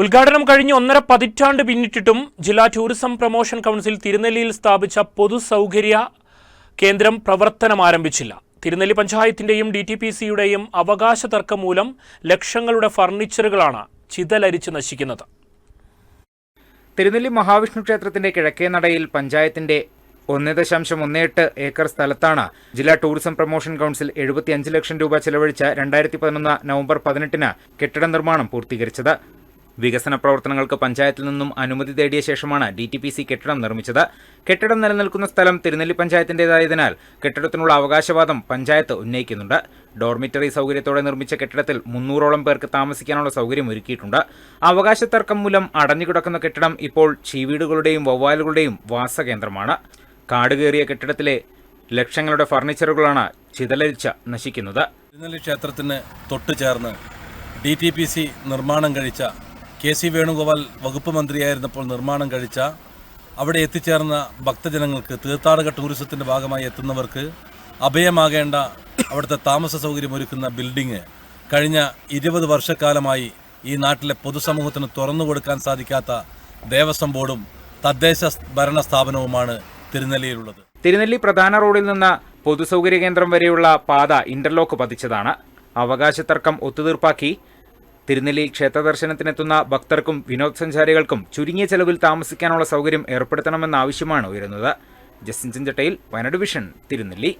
ഉദ്ഘാടനം കഴിഞ്ഞ് 1.5 പതിറ്റാണ്ട് പിന്നിട്ടിട്ടും ജില്ലാ ടൂറിസം പ്രൊമോഷൻ കൗൺസിൽ തിരുനെല്ലിയിൽ സ്ഥാപിച്ച പൊതുസൗകര്യ കേന്ദ്രം പ്രവർത്തനം ആരംഭിച്ചില്ല. തിരുനെല്ലി പഞ്ചായത്തിന്റെയും DTPCയുടെയും അവകാശ തർക്കം മൂലം ലക്ഷങ്ങളുടെ ഫർണിച്ചറുകളാണ് ചിതലരിച്ച് നശിക്കുന്നത്. തിരുനെല്ലി മഹാവിഷ്ണു ക്ഷേത്രത്തിന്റെ കിഴക്കേ നടയിൽ പഞ്ചായത്തിന്റെ 1.18 ഏക്കർ സ്ഥലത്താണ് ജില്ലാ ടൂറിസം പ്രൊമോഷൻ കൗൺസിൽ 75 ലക്ഷം രൂപ ചെലവഴിച്ച് 2011 നവംബർ 18 കെട്ടിട നിർമ്മാണം പൂർത്തീകരിച്ചത്. വികസന പ്രവർത്തനങ്ങൾക്ക് പഞ്ചായത്തിൽ നിന്നും അനുമതി തേടിയ ശേഷമാണ് DTPC കെട്ടിടം നിർമ്മിച്ചത്. കെട്ടിടം നിലനിൽക്കുന്ന സ്ഥലം തിരുനെല്ലി പഞ്ചായത്തിന്റേതായതിനാൽ കെട്ടിടത്തിനുള്ള അവകാശവാദം പഞ്ചായത്ത് ഉന്നയിക്കുന്നുണ്ട്. ഡോർമിറ്ററി സൗകര്യത്തോടെ നിർമ്മിച്ച കെട്ടിടത്തിൽ 300ഓളം പേർക്ക് താമസിക്കാനുള്ള സൗകര്യം ഒരുക്കിയിട്ടുണ്ട്. അവകാശ തർക്കം മൂലം അടഞ്ഞുകിടക്കുന്ന കെട്ടിടം ഇപ്പോൾ ചീവീടുകളുടെയും വവ്വാലുകളുടെയും വാസകേന്ദ്രമാണ്. കാടുകയറിയ കെട്ടിടത്തിലെ ലക്ഷങ്ങളുടെ ഫർണിച്ചറുകളാണ് ചിതലരിച്ച് നശിക്കുന്നത്. തിരുനെല്ലി ക്ഷേത്രത്തിന് തൊട്ടു ചേർന്ന് DTPC നിർമ്മാണം കഴിച്ച KC വേണുഗോപാൽ വകുപ്പ് മന്ത്രിയായിരുന്നപ്പോൾ നിർമ്മാണം കഴിച്ച അവിടെ എത്തിച്ചേർന്ന ഭക്തജനങ്ങൾക്ക് തീർത്ഥാടക ടൂറിസത്തിൻ്റെ ഭാഗമായി എത്തുന്നവർക്ക് അഭയമാകേണ്ട അവിടുത്തെ താമസ സൗകര്യം ഒരുക്കുന്ന ബിൽഡിംഗ് കഴിഞ്ഞ 20 വർഷക്കാലമായി ഈ നാട്ടിലെ പൊതുസമൂഹത്തിന് തുറന്നു കൊടുക്കാൻ സാധിക്കാത്ത ദേവസ്വം ബോർഡും തദ്ദേശ ഭരണ സ്ഥാപനവുമാണ് തിരുനെല്ലിയിലുള്ളത്. തിരുനെല്ലി പ്രധാന റോഡിൽ നിന്ന് പൊതുസൗകര്യ കേന്ദ്രം വരെയുള്ള പാത ഇന്റർലോക്ക് പതിച്ചതാണ്. അവകാശ തർക്കം ഒത്തുതീർപ്പാക്കി തിരുനെല്ലി ക്ഷേത്ര ദർശനത്തിനെത്തുന്ന ഭക്തർക്കും വിനോദസഞ്ചാരികൾക്കും ചുരുങ്ങിയ ചെലവിൽ താമസിക്കാനുള്ള സൗകര്യം ഏർപ്പെടുത്തണമെന്ന ആവശ്യമാണ് ഉയരുന്നത്. ജസ്റ്റിൻ ചിഞ്ചട്ടയിൽ, വയനാട് വിഷൻ, തിരുനെല്ലി.